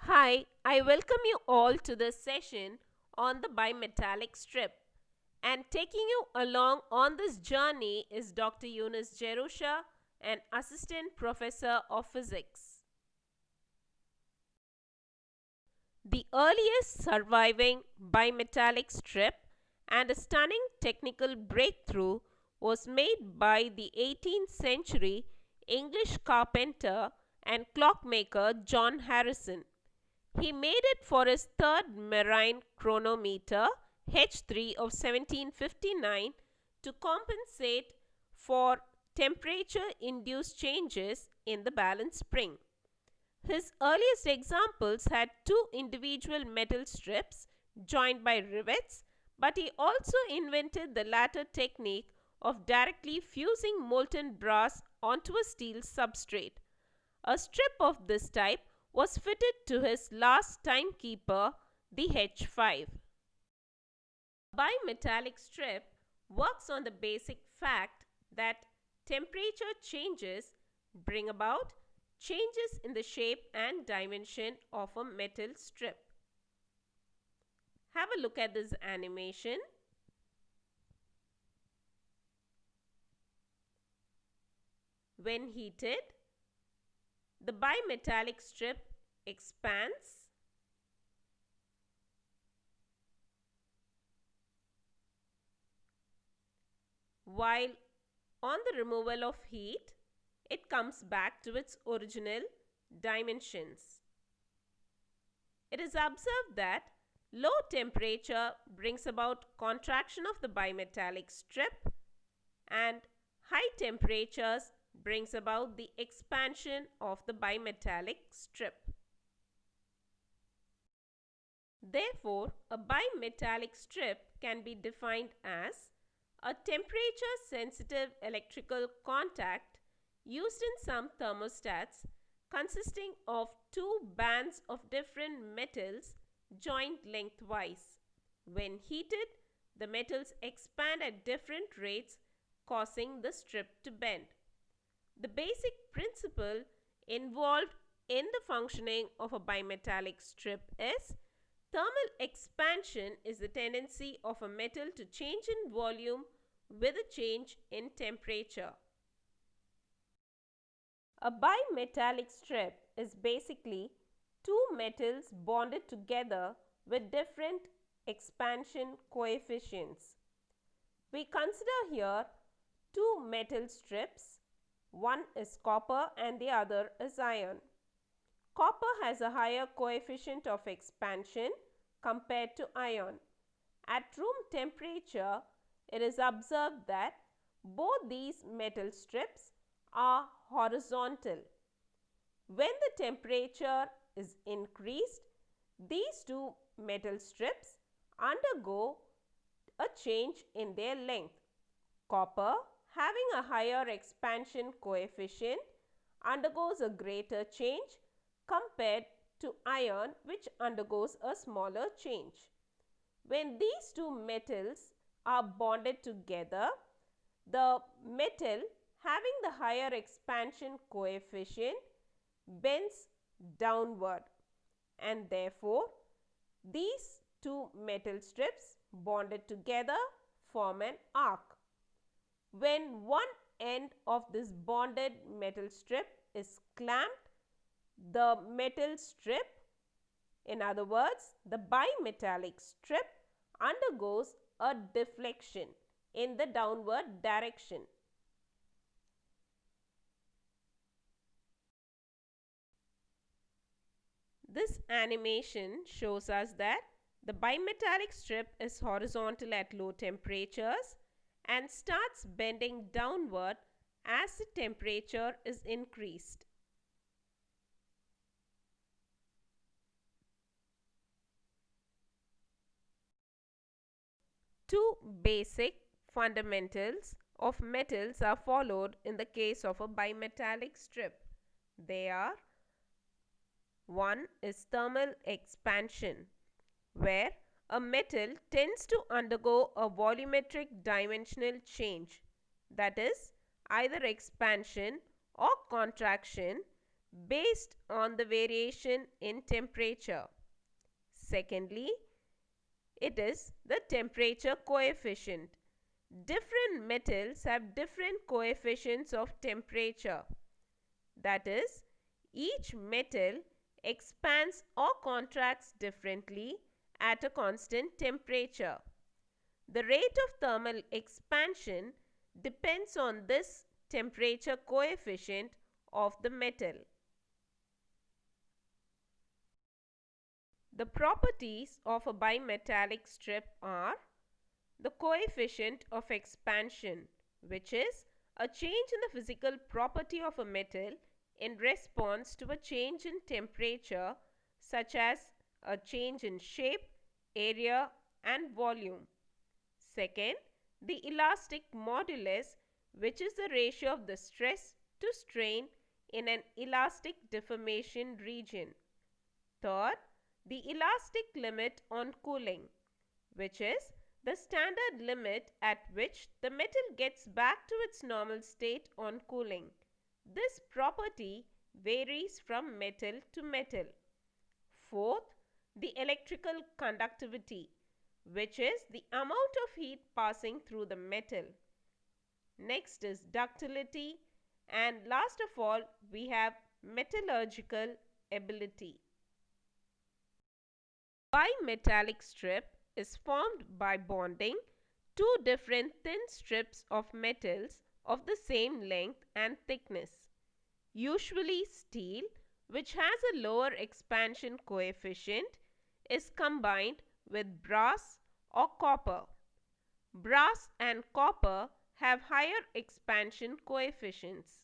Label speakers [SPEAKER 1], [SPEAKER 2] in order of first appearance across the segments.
[SPEAKER 1] Hi, I welcome you all to this session on the bimetallic strip. And taking you along on this journey is Dr. Yunus Jerusha, an assistant professor of physics. The earliest surviving bimetallic strip and a stunning technical breakthrough was made by the 18th century English carpenter and clockmaker John Harrison. He made it for his third marine chronometer H3 of 1759 to compensate for temperature induced changes in the balance spring. His earliest examples had two individual metal strips joined by rivets, but he also invented the latter technique of directly fusing molten brass onto a steel substrate. A strip of this type was fitted to his last timekeeper, the H5. A bimetallic strip works on the basic fact that temperature changes bring about changes in the shape and dimension of a metal strip. Have a look at this animation. When heated, the bimetallic strip expands while on the removal of heat, it comes back to its original dimensions. It is observed that low temperature brings about contraction of the bimetallic strip and high temperatures brings about the expansion of the bimetallic strip. Therefore, a bimetallic strip can be defined as a temperature sensitive electrical contact used in some thermostats consisting of two bands of different metals joined lengthwise. When heated, the metals expand at different rates, causing the strip to bend. The basic principle involved in the functioning of a bimetallic strip is thermal expansion is the tendency of a metal to change in volume with a change in temperature. A bimetallic strip is basically two metals bonded together with different expansion coefficients. We consider here two metal strips. One is copper and the other is iron. Copper has a higher coefficient of expansion compared to iron. At room temperature, it is observed that both these metal strips are horizontal. When the temperature is increased, these two metal strips undergo a change in their length. Copper, having a higher expansion coefficient, undergoes a greater change compared to iron, which undergoes a smaller change. When these two metals are bonded together, the metal having the higher expansion coefficient bends downward, and therefore these two metal strips bonded together form an arc. When one end of this bonded metal strip is clamped, the metal strip, in other words the bimetallic strip, undergoes a deflection in the downward direction. This animation shows us that the bimetallic strip is horizontal at low temperatures and starts bending downward as the temperature is increased. Two basic fundamentals of metals are followed in the case of a bimetallic strip. They are: one is thermal expansion, where a metal tends to undergo a volumetric dimensional change, that is, either expansion or contraction based on the variation in temperature. Secondly, it is the temperature coefficient. Different metals have different coefficients of temperature. That is, each metal expands or contracts differently at a constant temperature. The rate of thermal expansion depends on this temperature coefficient of the metal. The properties of a bimetallic strip are the coefficient of expansion, which is a change in the physical property of a metal in response to a change in temperature, such as a change in shape, area, and volume. Second, the elastic modulus, which is the ratio of the stress to strain in an elastic deformation region. Third, the elastic limit on cooling, which is the standard limit at which the metal gets back to its normal state on cooling. This property varies from metal to metal. Fourth, the electrical conductivity, which is the amount of heat passing through the metal. Next is ductility, and last of all, we have metallurgical ability. Bimetallic strip is formed by bonding two different thin strips of metals of the same length and thickness. Usually steel, which has a lower expansion coefficient, is combined with brass or copper. Brass and copper have higher expansion coefficients.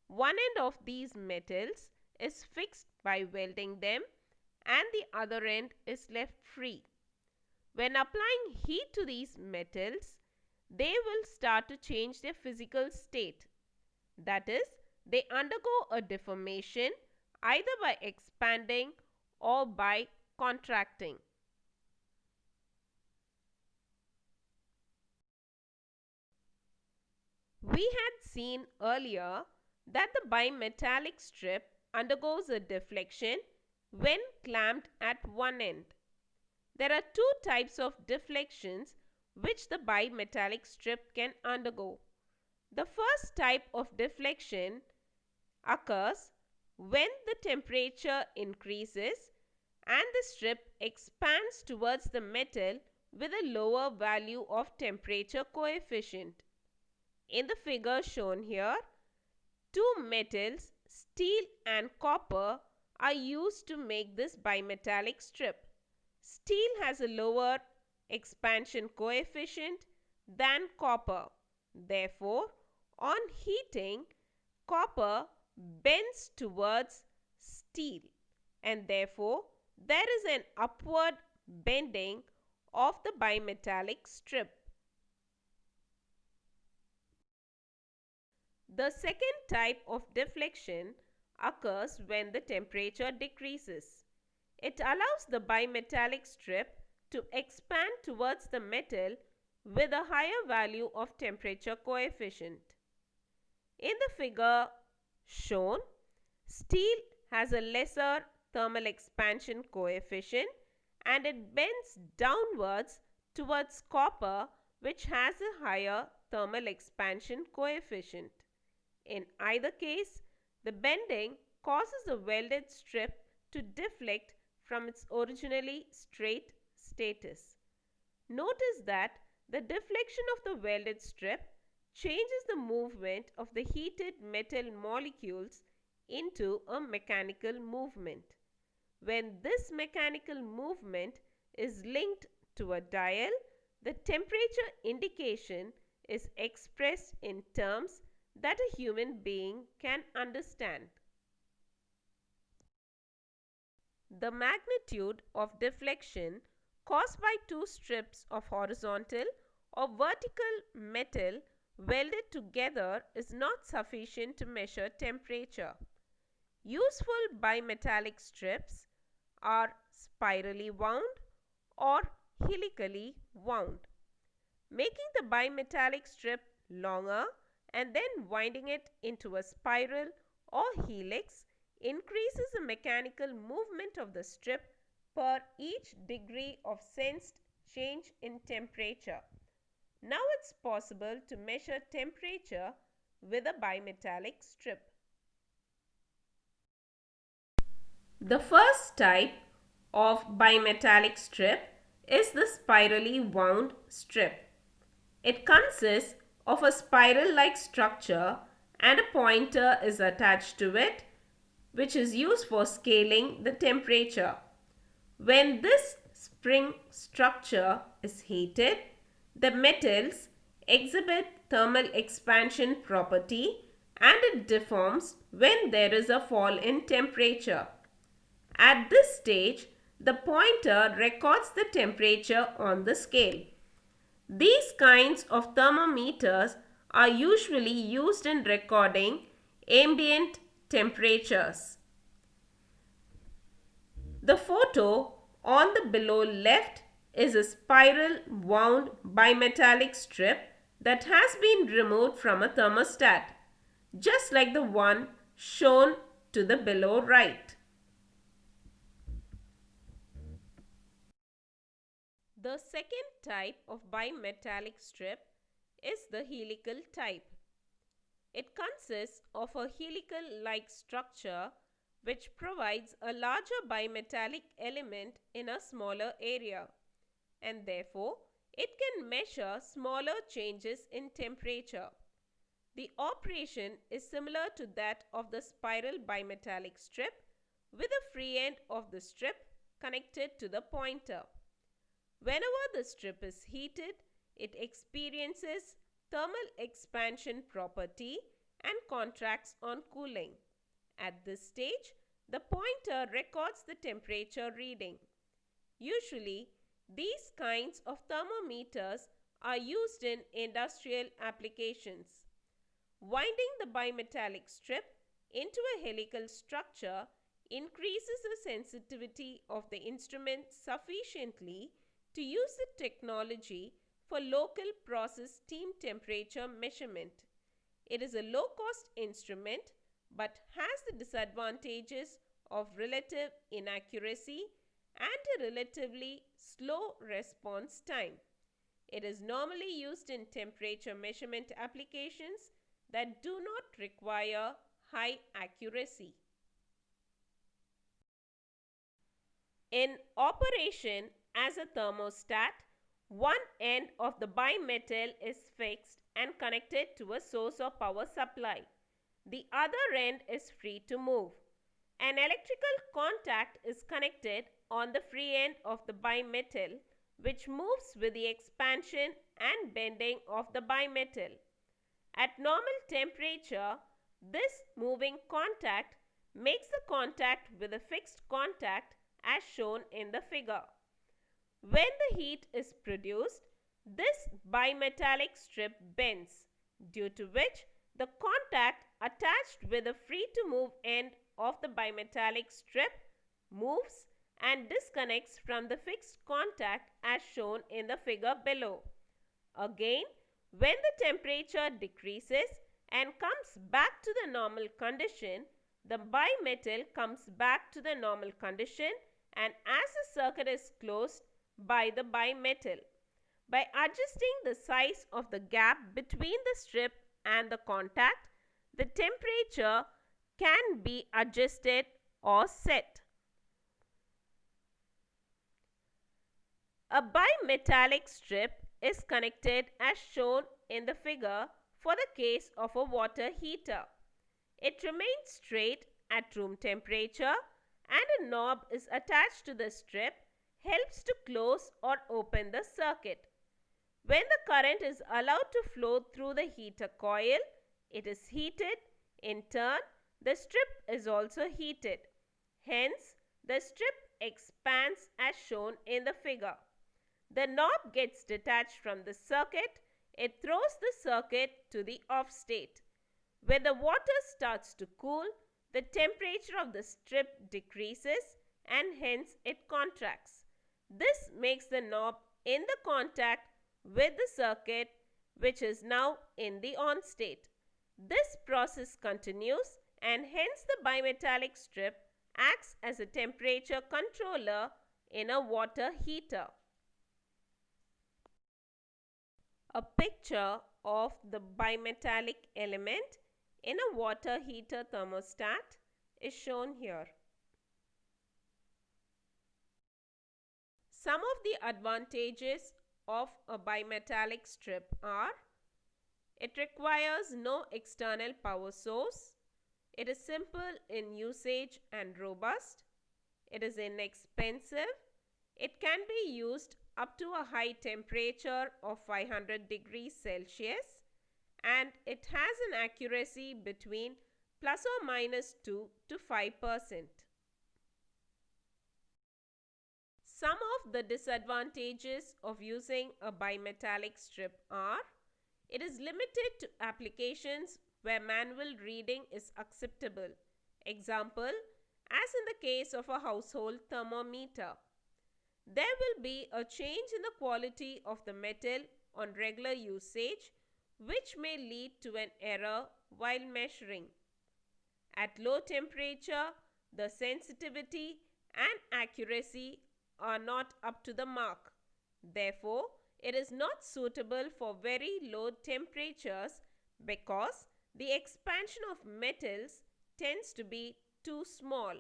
[SPEAKER 1] One end of these metals is fixed by welding them and the other end is left free. When applying heat to these metals, they will start to change their physical state. That is, they undergo a deformation either by expanding or by contracting. We had seen earlier that the bimetallic strip undergoes a deflection when clamped at one end. There are two types of deflections which the bimetallic strip can undergo. The first type of deflection occurs when the temperature increases and the strip expands towards the metal with a lower value of temperature coefficient. In the figure shown here, two metals, steel and copper, are used to make this bimetallic strip. Steel has a lower expansion coefficient than copper. Therefore, on heating, copper bends towards steel and therefore there is an upward bending of the bimetallic strip. The second type of deflection occurs when the temperature decreases. It allows the bimetallic strip to expand towards the metal with a higher value of temperature coefficient. In the figure shown, steel has a lesser thermal expansion coefficient and it bends downwards towards copper, which has a higher thermal expansion coefficient. In either case, the bending causes the welded strip to deflect from its originally straight status. Notice that the deflection of the welded strip changes the movement of the heated metal molecules into a mechanical movement. When this mechanical movement is linked to a dial, the temperature indication is expressed in terms that a human being can understand. The magnitude of deflection caused by two strips of horizontal or vertical metal welded together is not sufficient to measure temperature. Useful bimetallic strips are spirally wound or helically wound. Making the bimetallic strip longer and then winding it into a spiral or helix increases the mechanical movement of the strip per each degree of sensed change in temperature. Now it's possible to measure temperature with a bimetallic strip. The first type of bimetallic strip is the spirally wound strip. It consists of a spiral-like structure and a pointer is attached to it, which is used for scaling the temperature. When this spring structure is heated, the metals exhibit thermal expansion property and it deforms when there is a fall in temperature. At this stage, the pointer records the temperature on the scale. These kinds of thermometers are usually used in recording ambient temperatures. The photo on the below left is a spiral wound bimetallic strip that has been removed from a thermostat, just like the one shown to the below right. The second type of bimetallic strip is the helical type. It consists of a helical-like structure which provides a larger bimetallic element in a smaller area, and therefore it can measure smaller changes in temperature. The operation is similar to that of the spiral bimetallic strip, with the free end of the strip connected to the pointer. Whenever the strip is heated, it experiences thermal expansion property and contracts on cooling. At this stage, the pointer records the temperature reading. Usually, these kinds of thermometers are used in industrial applications. Winding the bimetallic strip into a helical structure increases the sensitivity of the instrument sufficiently to use the technology for local process steam temperature measurement. It is a low-cost instrument but has the disadvantages of relative inaccuracy and a relatively slow response time. It is normally used in temperature measurement applications that do not require high accuracy. In operation as a thermostat, one end of the bimetal is fixed and connected to a source of power supply. The other end is free to move. An electrical contact is connected on the free end of the bimetal, which moves with the expansion and bending of the bimetal. At normal temperature, this moving contact makes the contact with a fixed contact as shown in the figure. When the heat is produced, this bimetallic strip bends, due to which the contact attached with the free-to-move end of the bimetallic strip moves and disconnects from the fixed contact as shown in the figure below. Again, when the temperature decreases and comes back to the normal condition, the bimetal comes back to the normal condition and as the circuit is closed by the bimetal. By adjusting the size of the gap between the strip and the contact, the temperature can be adjusted or set. A bimetallic strip is connected as shown in the figure for the case of a water heater. It remains straight at room temperature and a knob is attached to the strip, helps to close or open the circuit. When the current is allowed to flow through the heater coil, it is heated. In turn, the strip is also heated. Hence, the strip expands as shown in the figure. The knob gets detached from the circuit. It throws the circuit to the off state. When the water starts to cool, the temperature of the strip decreases and hence it contracts. This makes the knob in the contact with the circuit, which is now in the on state. This process continues and hence the bimetallic strip acts as a temperature controller in a water heater. A picture of the bimetallic element in a water heater thermostat is shown here. Some of the advantages of a bimetallic strip are: it requires no external power source, it is simple in usage and robust, it is inexpensive, it can be used up to a high temperature of 500 degrees Celsius, and it has an accuracy between plus or minus 2 to 5%. Some of the disadvantages of using a bimetallic strip are: it is limited to applications where manual reading is acceptable. Example, as in the case of a household thermometer. There will be a change in the quality of the metal on regular usage, which may lead to an error while measuring. At low temperature, the sensitivity and accuracy are not up to the mark. Therefore, it is not suitable for very low temperatures because the expansion of metals tends to be too small.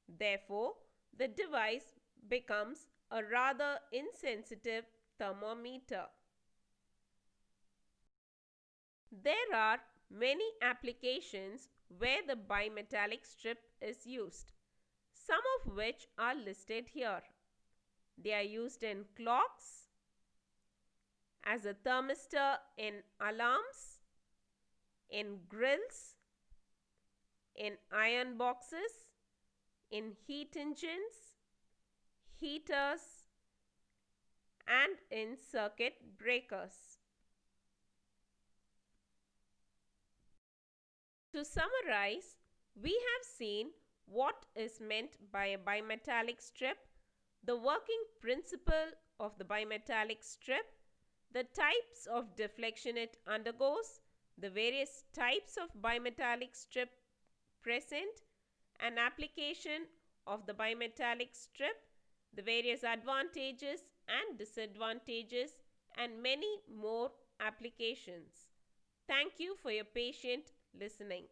[SPEAKER 1] Therefore, the device becomes a rather insensitive thermometer. There are many applications where the bimetallic strip is used, some of which are listed here. They are used in clocks, as a thermistor in alarms, in grills, in iron boxes, in heat engines, heaters, and in circuit breakers. To summarize, we have seen what is meant by a bimetallic strip, the working principle of the bimetallic strip, the types of deflection it undergoes, the various types of bimetallic strip present, an application of the bimetallic strip, the various advantages and disadvantages, and many more applications. Thank you for your patient listening.